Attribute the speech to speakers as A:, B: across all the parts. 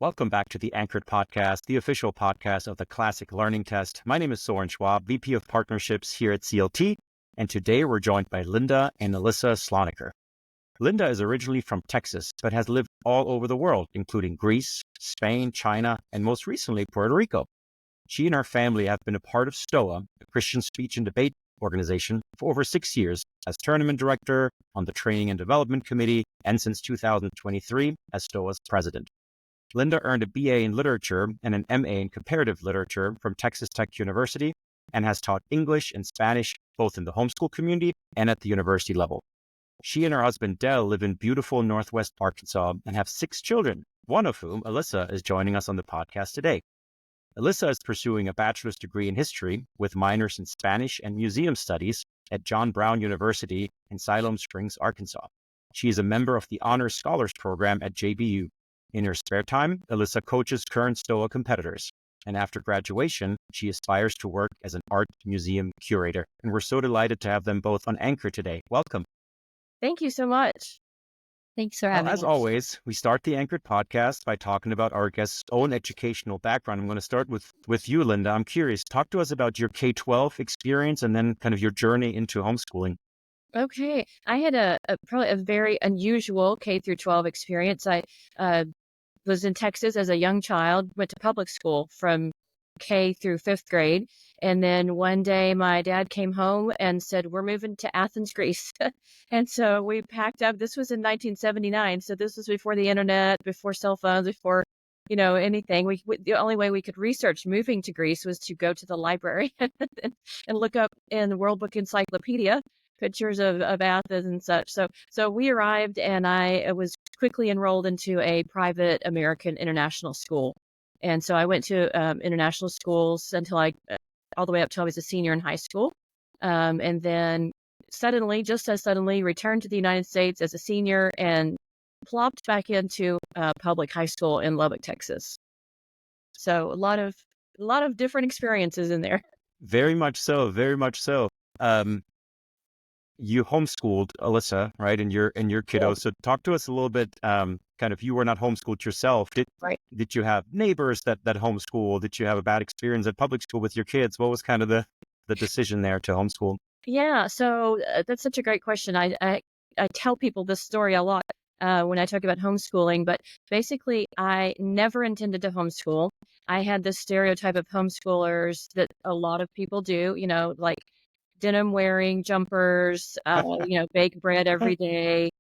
A: Welcome back to the Anchored Podcast, the official podcast of the Classic Learning Test. My name is Soren Schwab, VP of Partnerships here at CLT, and today we're joined by Lynda and Alyssa Sloneker. Lynda is originally from Texas, but has lived all over the world, including Greece, Spain, China, and most recently, Puerto Rico. She and her family have been a part of Stoa, a Christian speech and debate organization, for over 6 years as tournament director on the Training and Development Committee, and since 2023 as Stoa's president. Lynda earned a BA in literature and an MA in comparative literature from Texas Tech University and has taught English and Spanish both in the homeschool community and at the university level. She and her husband Del live in beautiful Northwest Arkansas and have 6 children, one of whom, Alyssa, is joining us on the podcast today. Alyssa is pursuing a bachelor's degree in history with minors in Spanish and museum studies at John Brown University in Siloam Springs, Arkansas. She is a member of the Honors Scholars Program at JBU. In her spare time, Alyssa coaches current Stoa competitors. And after graduation, she aspires to work as an art museum curator. And we're so delighted to have them both on Anchor today. Welcome.
B: Thank you so much. Thanks for having us.
A: As always, we start the Anchored podcast by talking about our guest's own educational background. I'm going to start with you, Lynda. I'm curious. Talk to us about your K-12 experience and then kind of your journey into homeschooling.
B: Okay. I had probably a very unusual K through 12 experience. I was in Texas as a young child, went to public school from K through 5th grade. And then one day my dad came home and said, we're moving to Athens, Greece. And so we packed up. This was in 1979. So this was before the internet, before cell phones, before, anything. The only way we could research moving to Greece was to go to the library and look up in the World Book Encyclopedia pictures of Athens and such. So we arrived and I was quickly enrolled into a private American international school. And so I went to international schools all the way up till I was a senior in high school. And then just as suddenly returned to the United States as a senior and plopped back into public high school in Lubbock, Texas. So a lot of different experiences in there.
A: Very much so. Very much so. You homeschooled Alyssa, right? And your kiddos. Yeah. So talk to us a little bit, kind of, you were not homeschooled yourself. Did you have neighbors that homeschool? Did you have a bad experience at public school with your kids? What was kind of the decision there to homeschool?
B: Yeah. So that's such a great question. I tell people this story a lot when I talk about homeschooling, but basically I never intended to homeschool. I had this stereotype of homeschoolers that a lot of people do, like denim wearing jumpers, bake bread every day,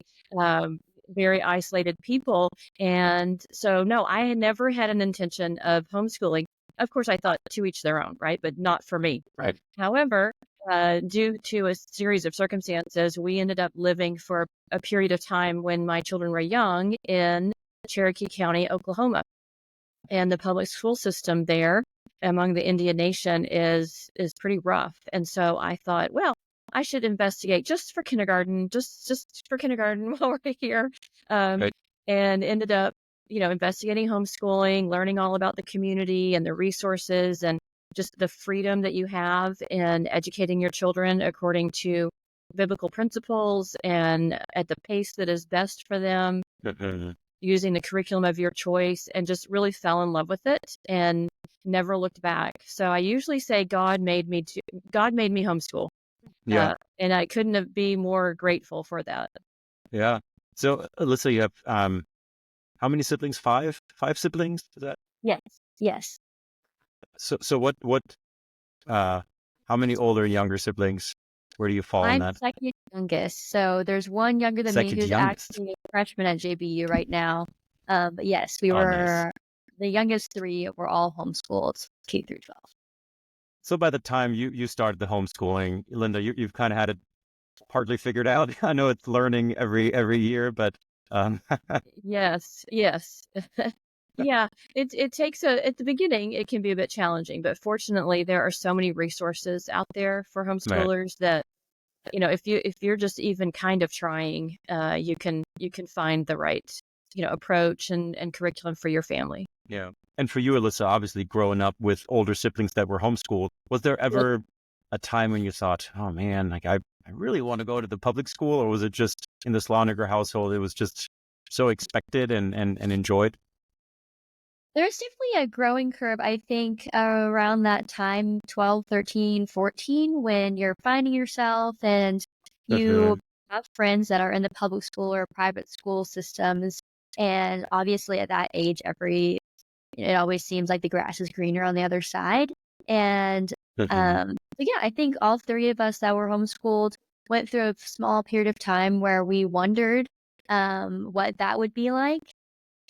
B: very isolated people. And so, no, I had never had an intention of homeschooling. Of course, I thought to each their own, right? But not for me.
A: Right.
B: However, due to a series of circumstances, we ended up living for a period of time when my children were young in Cherokee County, Oklahoma. And the public school system there among the Indian Nation is pretty rough. And so I thought, well, I should investigate just for kindergarten while we're here.
A: Right.
B: And ended up, investigating homeschooling, learning all about the community and the resources and just the freedom that you have in educating your children according to biblical principles and at the pace that is best for them. Using the curriculum of your choice, and just really fell in love with it and never looked back. So I usually say God made me homeschool.
A: Yeah.
B: And I couldn't be more grateful for that.
A: Yeah. So Alyssa, you have how many siblings? 5 siblings? Is that?
B: Yes.
A: So what how many older and younger siblings? Where do you fall in that?
C: I'm second youngest. So there's one younger than me who's actually a freshman at JBU right now. But yes,
A: Nice.
C: The youngest 3 were all homeschooled, K through 12.
A: So by the time you started the homeschooling, Lynda, you've kind of had it partly figured out. I know it's learning every year, but
B: Yes. Yeah, it takes at the beginning, it can be a bit challenging, but fortunately there are so many resources out there for homeschoolers that, if you're just even kind of trying, you can find the right, approach and curriculum for your family.
A: Yeah. And for you, Alyssa, obviously growing up with older siblings that were homeschooled, was there ever a time when you thought, oh man, like I really want to go to the public school, or was it just in the Sloneker household, it was just so expected and enjoyed?
C: There's definitely a growing curve, I think, around that time, 12, 13, 14, when you're finding yourself and you
A: Mhm.
C: have friends that are in the public school or private school systems. And obviously at that age, it always seems like the grass is greener on the other side. And
A: Mhm.
C: but yeah, I think all three of us that were homeschooled went through a small period of time where we wondered what that would be like.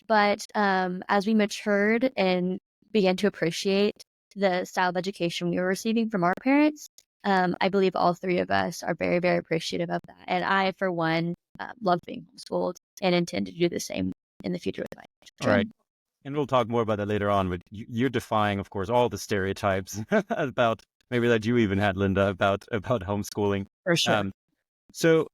C: But, as we matured and began to appreciate the style of education we were receiving from our parents, I believe all three of us are very, very appreciative of that. And I, for one, love being homeschooled and intend to do the same in the future with my
A: All right.
C: children.
A: And we'll talk more about that later on, but you're defying, of course, all the stereotypes about maybe that you even had, Linda, about homeschooling.
B: For sure.
A: Um, so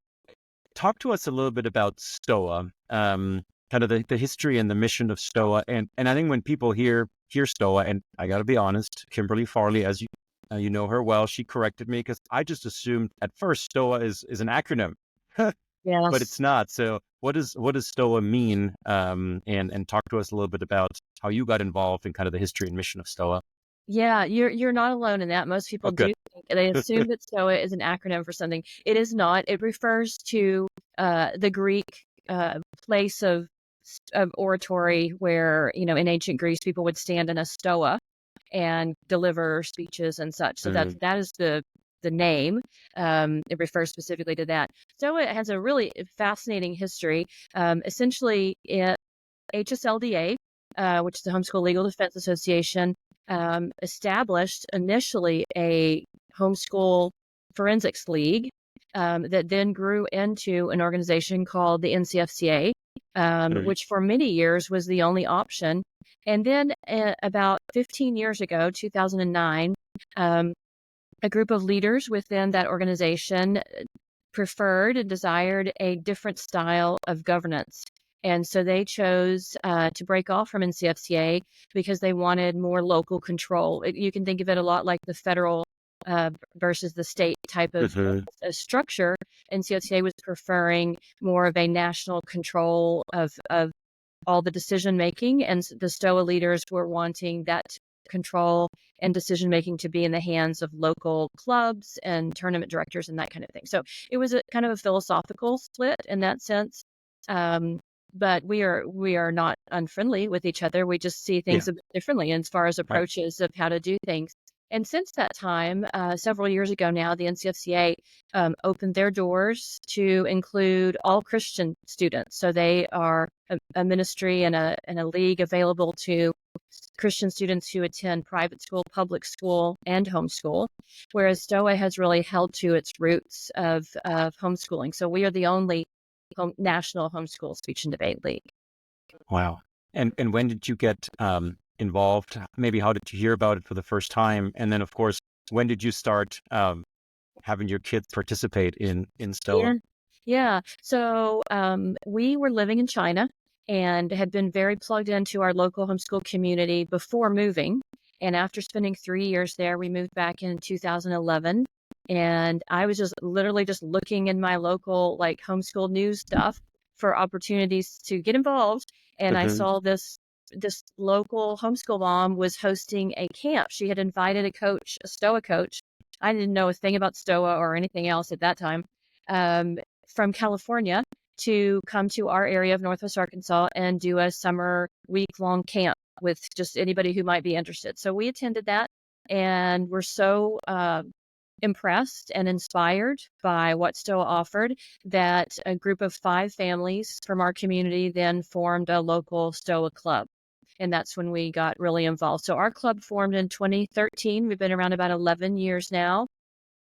A: talk to us a little bit about Stoa, kind of the history and the mission of Stoa. And I think when people hear Stoa, and I got to be honest, Kimberly Farley, as you know her well, she corrected me because I just assumed at first Stoa is an acronym, but
B: Yes.
A: it's not. So what does Stoa mean? And talk to us a little bit about how you got involved in kind of the history and mission of Stoa.
B: Yeah, you're not alone in that. Most people
A: Oh, good.
B: do they assume that STOA is an acronym for something. It is not. It refers to the Greek place of oratory where, in ancient Greece, people would stand in a stoa and deliver speeches and such. So
A: Mhm.
B: that is the name. It refers specifically to that. STOA has a really fascinating history. Essentially, HSLDA, which is the Homeschool Legal Defense Association, established initially a homeschool forensics league that then grew into an organization called the NCFCA,
A: Mhm.
B: which for many years was the only option. And then about 15 years ago, 2009, a group of leaders within that organization preferred and desired a different style of governance. And so they chose to break off from NCFCA because they wanted more local control. You can think of it a lot like the federal versus the state type of
A: Mhm.
B: structure. NCFCA was preferring more of a national control of all the decision making, and the STOA leaders were wanting that control and decision making to be in the hands of local clubs and tournament directors and that kind of thing. So it was a kind of a philosophical split in that sense. Um, but we are not unfriendly with each other. We just see
A: Yeah.
B: things a bit differently as far as
A: Right.
B: approaches of how to do things. And since that time, several years ago now, the NCFCA opened their doors to include all Christian students. So they are a ministry and a league available to Christian students who attend private school, public school, and homeschool, whereas STOA has really held to its roots of homeschooling. So we are the only national homeschool speech and debate league.
A: Wow. And when did you get involved? Maybe how did you hear about it for the first time? And then, of course, when did you start having your kids participate in Stoa?
B: Yeah. Yeah. So we were living in China and had been very plugged into our local homeschool community before moving. And after spending 3 years there, we moved back in 2011. And I was just literally just looking in my local like homeschool news stuff for opportunities to get involved. And I
A: Mhm.
B: saw this local homeschool mom was hosting a camp. She had invited a STOA coach. I didn't know a thing about STOA or anything else at that time, um, from California to come to our area of Northwest Arkansas and do a summer week-long camp with just anybody who might be interested. So we attended that and were so impressed and inspired by what STOA offered that a group of 5 families from our community then formed a local STOA club. And that's when we got really involved. So our club formed in 2013. We've been around about 11 years now.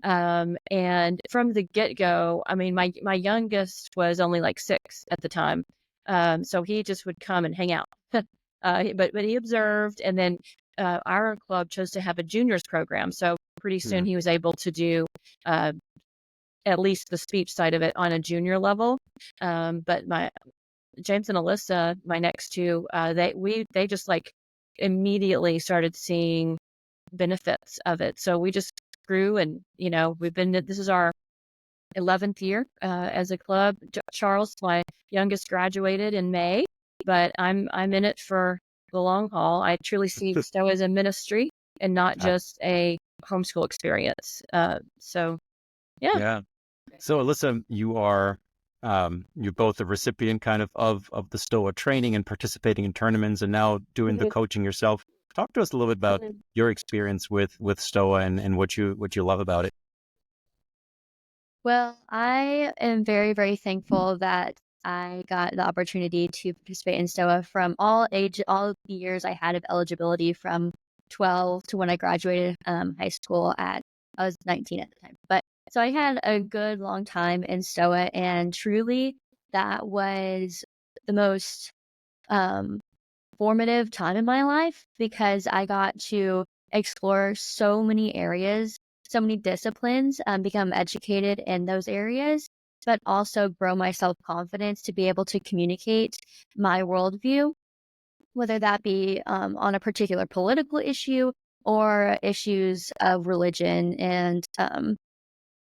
B: And from the get-go, I mean, my youngest was only like 6 at the time. So he just would come and hang out. But he observed, and then our club chose to have a juniors program. So pretty soon
A: Mhm.
B: he was able to do uh, at least the speech side of it on a junior level. But my James and Alyssa, my next two, they just like immediately started seeing benefits of it. So we just grew, and this is our 11th year as a club. Charles, my youngest, graduated in May, but I'm in it for the long haul. I truly see Stoa as a ministry and not just a homeschool experience. So, yeah.
A: Yeah. So Alyssa, you're both a recipient kind of the Stoa training and participating in tournaments and now doing the coaching yourself. Talk to us a little bit about your experience with Stoa and what you love about it.
C: Well, I am very, very thankful that I got the opportunity to participate in STOA from all the years I had of eligibility from 12 to when I graduated high school I was 19 at the time. But so I had a good long time in STOA, and truly that was the most um, formative time in my life because I got to explore so many areas, so many disciplines, become educated in those areas, but also grow my self confidence to be able to communicate my worldview, whether that be on a particular political issue or issues of religion and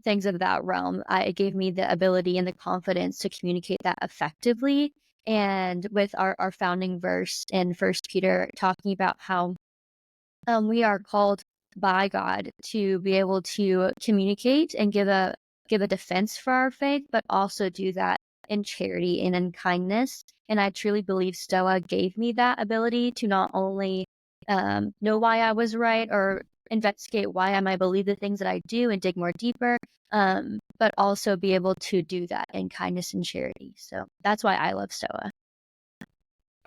C: things of that realm. It gave me the ability and the confidence to communicate that effectively. And with our founding verse in First Peter, talking about how we are called by God to be able to communicate and give a defense for our faith, but also do that in charity and in kindness. And I truly believe Stoa gave me that ability to not only know why I was right or investigate why I might believe the things that I do and dig more deeper, but also be able to do that in kindness and charity. So that's why I love Stoa.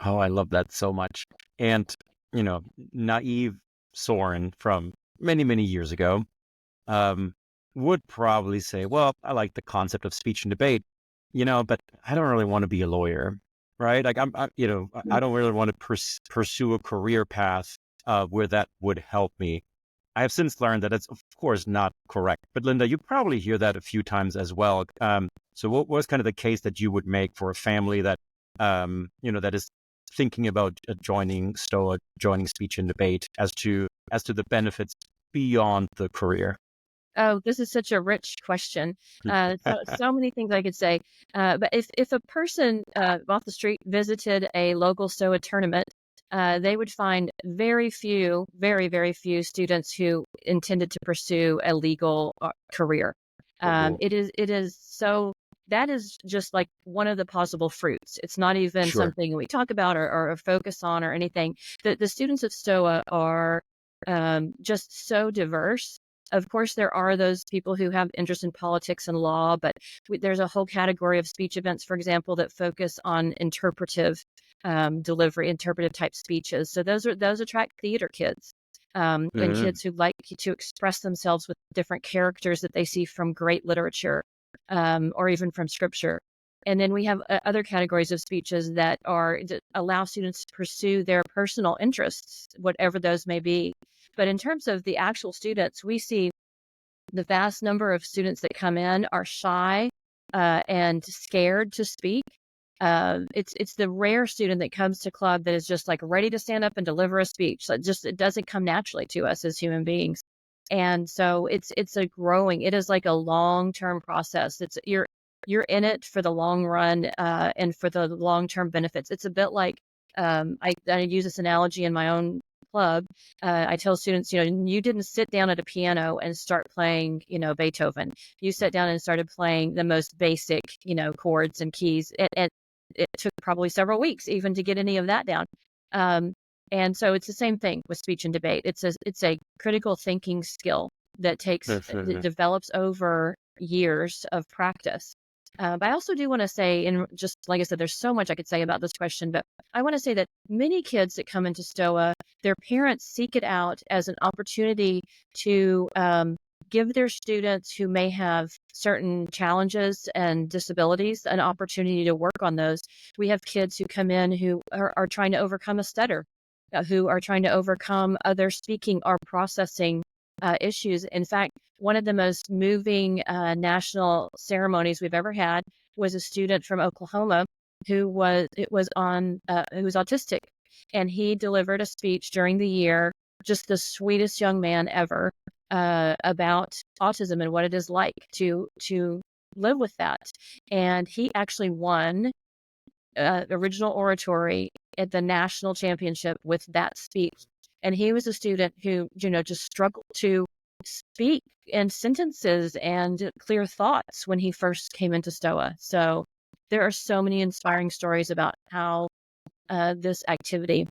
A: Oh, I love that so much. And, naive Soren from many, many years ago, um, would probably say, well, I like the concept of speech and debate, but I don't really want to be a lawyer, right? Like I don't really want to pursue a career path where that would help me. I have since learned that it's of course not correct. But Lynda, you probably hear that a few times as well. So what was kind of the case that you would make for a family that, that is thinking about joining STOA, joining speech and debate as to the benefits beyond the career?
B: Oh, this is such a rich question. So many things I could say. But if a person off the street visited a local STOA tournament, they would find very few, very, very few students who intended to pursue a legal career. It is so that is just like one of the possible fruits. It's not even
A: Sure.
B: something we talk about or focus on or anything. The students of STOA are just so diverse. Of course, there are those people who have interest in politics and law, but there's a whole category of speech events, for example, that focus on interpretive delivery, interpretive type speeches. So those attract theater kids and kids who like to express themselves with different characters that they see from great literature or even from scripture. And then we have other categories of speeches that allow students to pursue their personal interests, whatever those may be. But in terms of the actual students, we see the vast number of students that come in are shy and scared to speak. It's the rare student that comes to club that is just like ready to stand up and deliver a speech. It doesn't come naturally to us as human beings. And so it is like a long-term process. You're in it for the long run and for the long-term benefits. It's a bit like I use this analogy in my own club. I tell students, you didn't sit down at a piano and start playing, Beethoven. You sat down and started playing the most basic, chords and keys. And it took probably several weeks even to get any of that down. And so it's the same thing with speech and debate. It's a critical thinking skill that develops over years of practice. But I also do want to say, and just like I said, there's so much I could say about this question, but I want to say that many kids that come into STOA, their parents seek it out as an opportunity to give their students who may have certain challenges and disabilities an opportunity to work on those. We have kids who come in who are trying to overcome a stutter, who are trying to overcome other speaking or processing issues. In fact, one of the most moving national ceremonies we've ever had was a student from Oklahoma who was autistic, and he delivered a speech during the year, just the sweetest young man ever, about autism and what it is like to live with that. And he actually won original oratory at the national championship with that speech. And he was a student who, just struggled to speak in sentences and clear thoughts when he first came into Stoa. So there are so many inspiring stories about how this activity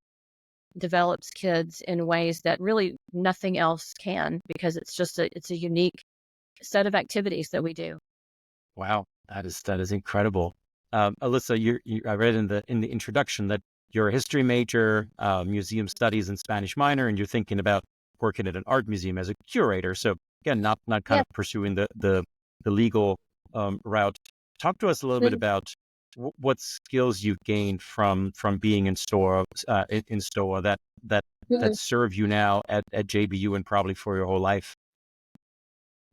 B: develops kids in ways that really nothing else can, because it's a unique set of activities that we do.
A: Wow, that is incredible. Alyssa, I read in the introduction that you're a history major, museum studies and Spanish minor, and you're thinking about working at an art museum as a curator. So again, not kind
C: Yeah.
A: of pursuing the legal route. Talk to us a little bit about what skills you've gained from being in Stoa in Stoa that serve you now at JBU and probably for your whole life.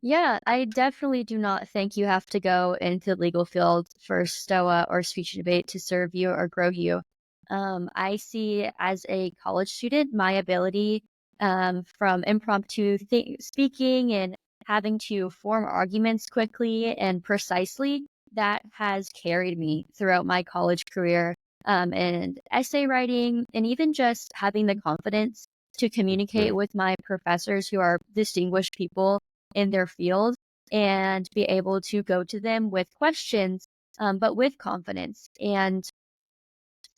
C: Yeah, I definitely do not think you have to go into the legal field for STOA or speech and debate to serve you or grow you. I see as a college student my ability from impromptu speaking and having to form arguments quickly and precisely that has carried me throughout my college career, and essay writing, and even just having the confidence to communicate with my professors who are distinguished people in their field and be able to go to them with questions, but with confidence. And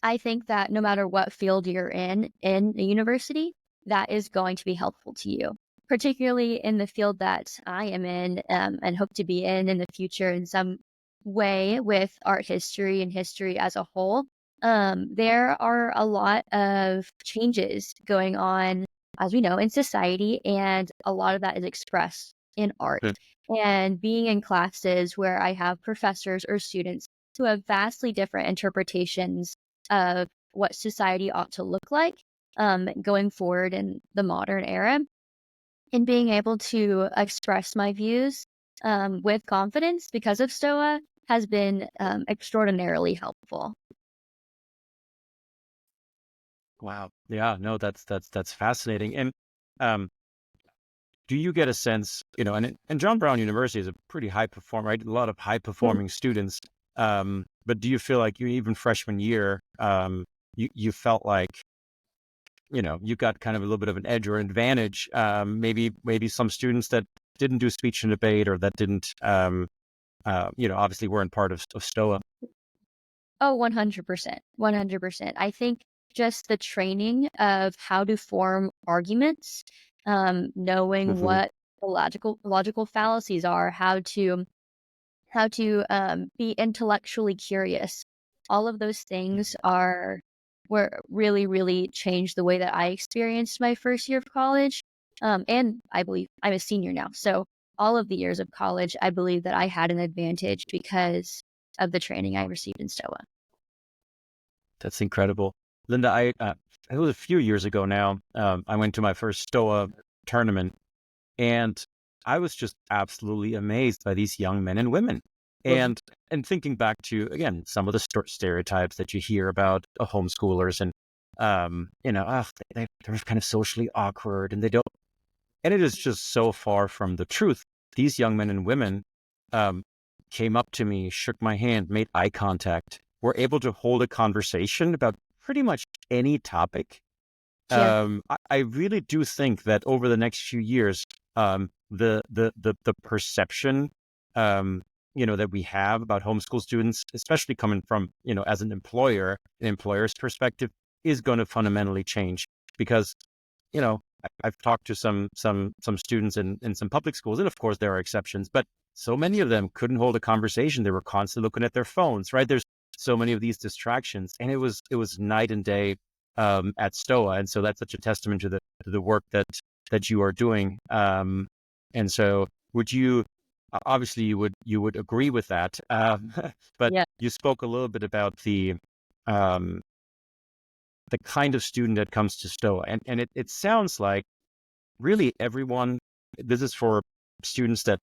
C: I think that no matter what field you're in a university, that is going to be helpful to you, particularly in the field that I am in, and hope to be in the future in some way with art history and history as a whole. There are a lot of changes going on, as we know, in society, and a lot of that is expressed in art.
A: Yeah.
C: And being in classes where I have professors or students who have vastly different interpretations of what society ought to look like, going forward in the modern era, and being able to express my views with confidence because of STOA has been extraordinarily helpful.
A: Wow. Yeah, no, that's fascinating. And um, do you get a sense, and John Brown University is a pretty high performer, right? A lot of high performing students. But do you feel like you even freshman year, you felt like, you got kind of a little bit of an edge or advantage, maybe some students that didn't do speech and debate or that didn't, obviously weren't part of STOA.
C: Oh, 100%. 100%. I think just the training of how to form arguments, knowing
A: Hmm.
C: what the logical fallacies are, how to be intellectually curious. All of those things were really, really changed the way that I experienced my first year of college. And I believe I'm a senior now. So all of the years of college, I believe that I had an advantage because of the training I received in STOA.
A: That's incredible. Lynda, it was a few years ago now. I went to my first STOA tournament, and I was just absolutely amazed by these young men and women. And thinking back to, again, some of the stereotypes that you hear about homeschoolers and, they're kind of socially awkward and they don't, and it is just so far from the truth. These young men and women um, came up to me, shook my hand, made eye contact, were able to hold a conversation about pretty much any topic.
C: Yeah.
A: I really do think that over the next few years, the perception, that we have about homeschool students, especially coming from, as an employer's perspective, is going to fundamentally change because, I've talked to some students in some public schools, and of course there are exceptions, but so many of them couldn't hold a conversation. They were constantly looking at their phones, right? There's so many of these distractions, and it was night and day at STOA, and so that's such a testament to the work that you are doing. And so, would you? Obviously, you would agree with that, but
C: Yeah.
A: you spoke a little bit about um, the kind of student that comes to STOA, and it sounds like really everyone. This is for students that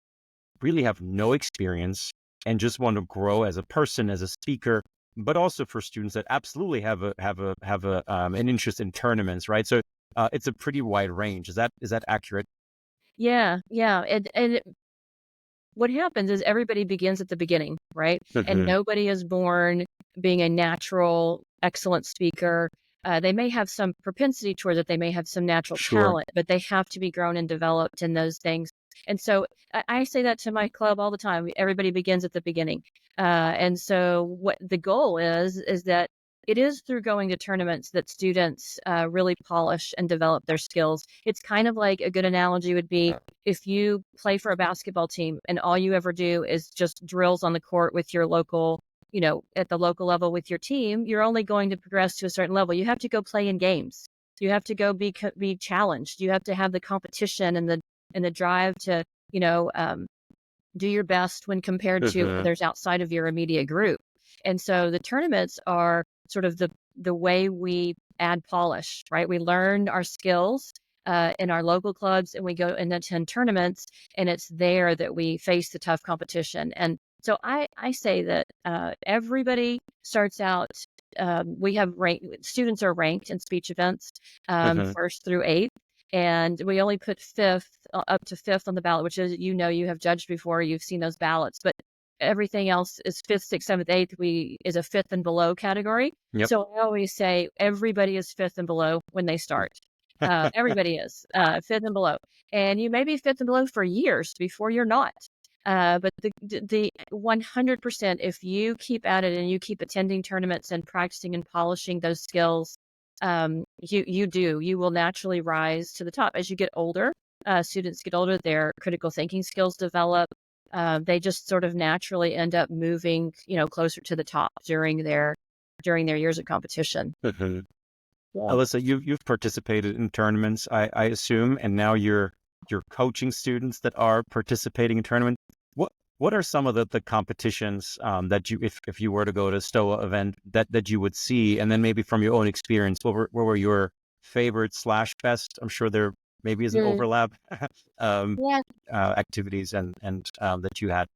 A: really have no experience and just want to grow as a person, as a speaker, but also for students that absolutely have an interest in tournaments, right? So it's a pretty wide range. Is that accurate?
B: Yeah, yeah. And what happens is everybody begins at the beginning, right? And
A: Mhm.
B: nobody is born being a natural excellent speaker. They may have some propensity towards it. They may have some natural
A: Sure.
B: talent, but they have to be grown and developed in those things. And so I say that to my club all the time. Everybody begins at the beginning. And so what the goal is that it is through going to tournaments that students really polish and develop their skills. It's kind of like a good analogy would be if you play for a basketball team and all you ever do is just drills on the court with your local, at the local level with your team, you're only going to progress to a certain level. You have to go play in games. You have to go be challenged. You have to have the competition and the drive to, do your best when compared to others outside of your immediate group. And so the tournaments are sort of the way we add polish, right? We learn our skills in our local clubs and we go and attend tournaments, and it's there that we face the tough competition. And so I say that everybody starts out, we have students are ranked in speech events first through eighth. And we only put up to fifth on the ballot, which is, you have judged before, you've seen those ballots, but everything else is fifth, sixth, seventh, eighth, is a fifth and below category.
A: Yep.
B: So I always say everybody is fifth and below when they start. Everybody is fifth and below. And you may be fifth and below for years before you're not. But the 100%, if you keep at it and you keep attending tournaments and practicing and polishing those skills, you will naturally rise to the top. As you get older, students get older, their critical thinking skills develop. They just sort of naturally end up moving, closer to the top during their years of competition.
A: Yeah. Alyssa, you've participated in tournaments, I assume, and now you're coaching students that are participating in tournaments. What are some of the competitions that you, if you were to go to a Stoa event, that you would see, and then maybe from your own experience, what were your favorite / best? I'm sure there maybe is an overlap activities and that you had.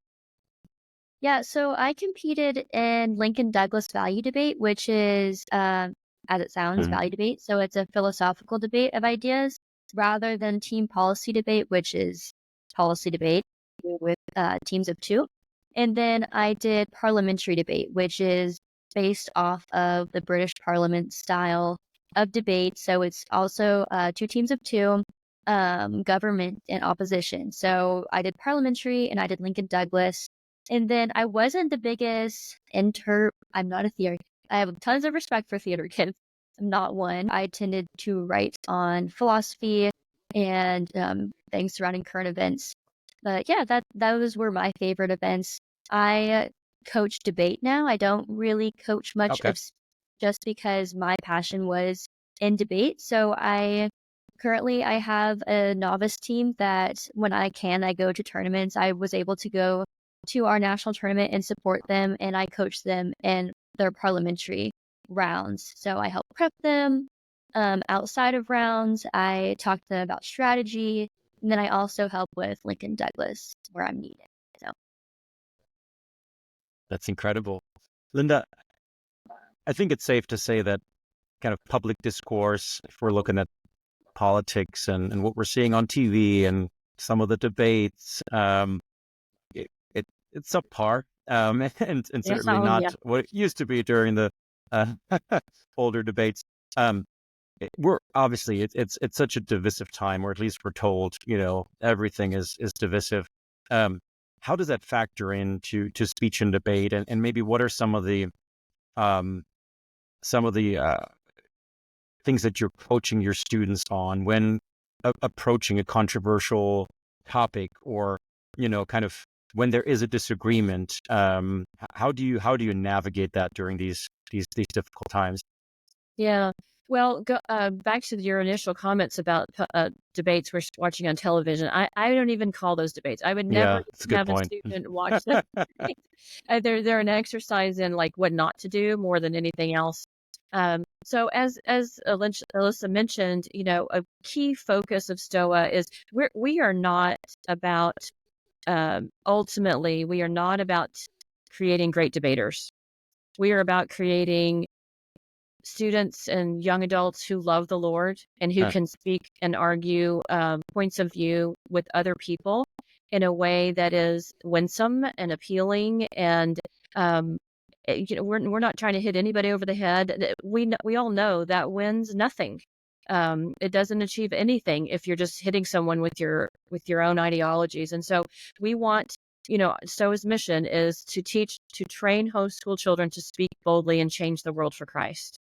C: Yeah, so I competed in Lincoln Douglas value debate, which is, as it sounds, value debate. So it's a philosophical debate of ideas rather than team policy debate, which is policy debate with teams of two. And then I did parliamentary debate, which is based off of the British Parliament style of debate. So it's also two teams of two, government and opposition. So I did parliamentary and I did Lincoln Douglas. And then I wasn't the biggest I'm not a theater. I have tons of respect for theater kids. I'm not one. I tended to write on philosophy and things surrounding current events. But yeah, those were my favorite events. I coach debate now. I don't really coach much just because my passion was in debate. So currently I have a novice team that when I go to tournaments. I was able to go to our national tournament and support them, and I coach them in their parliamentary rounds. So I help prep them outside of rounds. I talk to them about strategy, and then I also help with Lincoln Douglas where I'm needed. So
A: That's incredible. Lynda, I think it's safe to say that kind of public discourse, if we're looking at politics and what we're seeing on TV and some of the debates, it's subpar, and certainly not what it used to be during the older debates. We're obviously it's such a divisive time, or at least we're told, everything is divisive. How does that factor into speech and debate, and maybe what are some of the things that you're coaching your students on when approaching a controversial topic, or kind of when there is a disagreement? How do you navigate that during these difficult times?
B: Yeah. Well, back to your initial comments about debates we're watching on television. I don't even call those debates. I would never
A: That's a good
B: have
A: point.
B: a student watch them. They're an exercise in like what not to do more than anything else. So as Alyssa mentioned, a key focus of Stoa is we are not about ultimately we are not about creating great debaters. We are about creating students and young adults who love the Lord and who can speak and argue points of view with other people in a way that is winsome and appealing and we're not trying to hit anybody over the head. We all know that wins nothing. It doesn't achieve anything if you're just hitting someone with your own ideologies. And so we want, STOA's mission is to train homeschool children to speak boldly and change the world for Christ.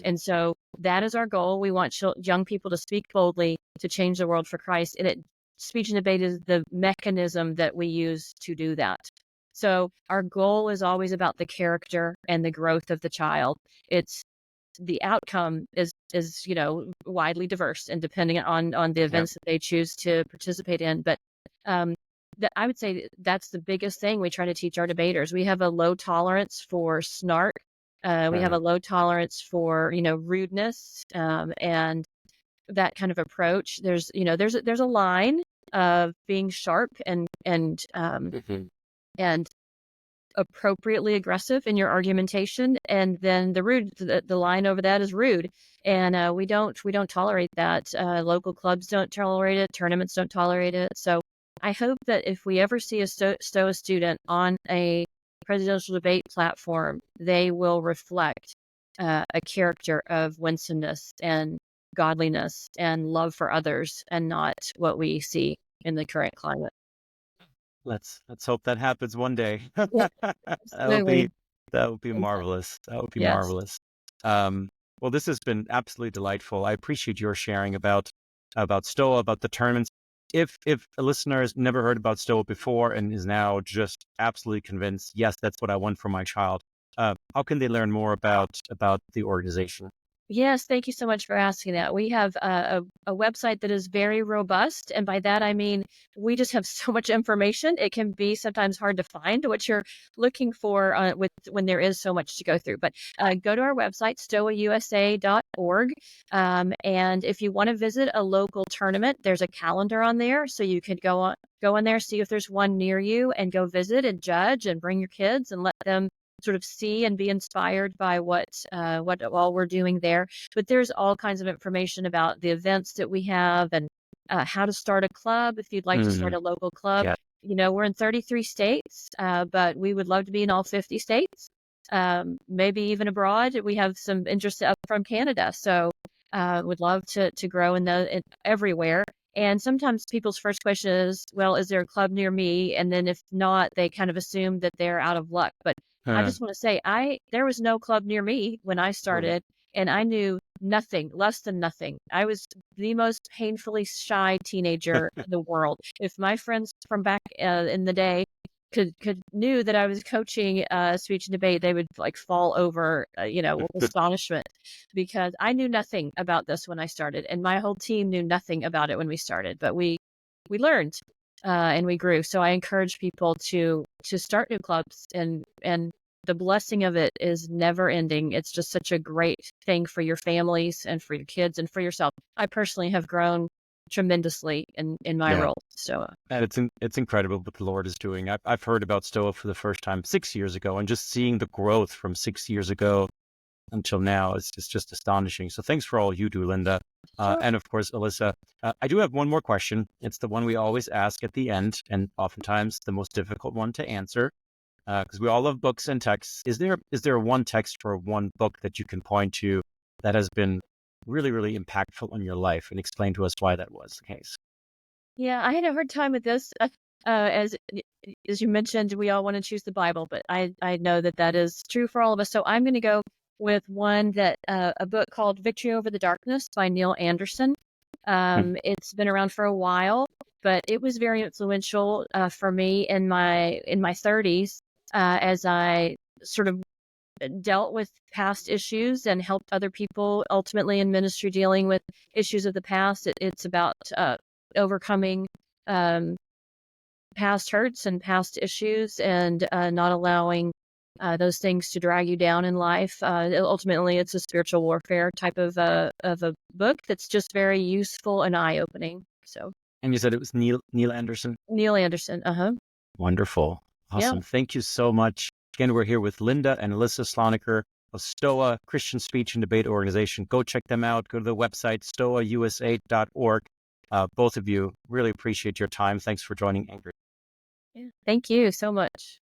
B: And so that is our goal. We want young people to speak boldly to change the world for Christ. And speech and debate is the mechanism that we use to do that. So our goal is always about the character and the growth of the child. The outcome is widely diverse and depending on the events that they choose to participate in. But I would say that's the biggest thing we try to teach our debaters. We have a low tolerance for snark. We have a low tolerance for rudeness and that kind of approach. There's a line of being sharp and appropriately aggressive in your argumentation, and then the line over that is rude, and we don't tolerate that. Local clubs don't tolerate it, tournaments don't tolerate it. So I hope that if we ever see a STOA student on a presidential debate platform, they will reflect a character of winsomeness and godliness and love for others, and not what we see in the current climate.
A: Let's hope that happens one day.
B: Yeah, absolutely.
A: That would be marvelous. That would be
B: Yes.
A: marvelous. Well, this has been absolutely delightful. I appreciate your sharing about STOA, about the tournaments. If a listener has never heard about STOA before and is now just absolutely convinced, yes, that's what I want for my child, how can they learn more about the organization?
B: Yes, thank you so much for asking that. We have a website that is very robust, and by that I mean we just have so much information. It can be sometimes hard to find what you're looking for when there is so much to go through. But go to our website, StoaUSA.org, and if you want to visit a local tournament, there's a calendar on there, so you could go on there, see if there's one near you, and go visit and judge and bring your kids and let them sort of see and be inspired by what all we're doing there. But there's all kinds of information about the events that we have and how to start a club if you'd like to start a local club.
A: Yeah.
B: We're in 33 states, but we would love to be in all 50 states, maybe even abroad. We have some interest up from Canada, so would love to grow everywhere. And sometimes people's first question is, well, is there a club near me? And then if not, they kind of assume that they're out of luck. But I just want to say, there was no club near me when I started, and I knew nothing, less than nothing. I was the most painfully shy teenager in the world. If my friends from back in the day could knew that I was coaching speech and debate, they would like fall over, with astonishment, because I knew nothing about this when I started, and my whole team knew nothing about it when we started. But we learned and we grew. So I encourage people to start new clubs, and the blessing of it is never ending. It's just such a great thing for your families and for your kids and for yourself. I personally have grown tremendously in my role. So
A: and it's incredible what the Lord is doing. I've heard about STOA for the first time 6 years ago, and just seeing the growth from 6 years ago until now is just astonishing. So thanks for all you do, Lynda. And of course, Alyssa, I do have one more question. It's the one we always ask at the end, and oftentimes the most difficult one to answer, because we all love books and texts. Is there one text or one book that you can point to that has been really, really impactful on your life, and explain to us why that was the case?
B: yeah, I had a hard time with this. As you mentioned, we all want to choose the Bible, but I know that is true for all of us. So I'm going to go with one a book called Victory Over the Darkness by Neil Anderson. It's been around for a while, but it was very influential for me in my 30s as I sort of dealt with past issues and helped other people ultimately in ministry dealing with issues of the past. It's about overcoming past hurts and past issues, and not allowing those things to drag you down in life. Ultimately, it's a spiritual warfare type of a book that's just very useful and eye-opening. So.
A: And you said it was Neil Anderson?
B: Neil Anderson,
A: Wonderful. Awesome.
B: Yeah.
A: Thank you so much. Again, we're here with Lynda and Alyssa Sloneker of STOA, Christian Speech and Debate Organization. Go check them out. Go to the website, StoaUSA.org. Both of you, really appreciate your time. Thanks for joining Anchor.
B: Yeah. Thank you so much.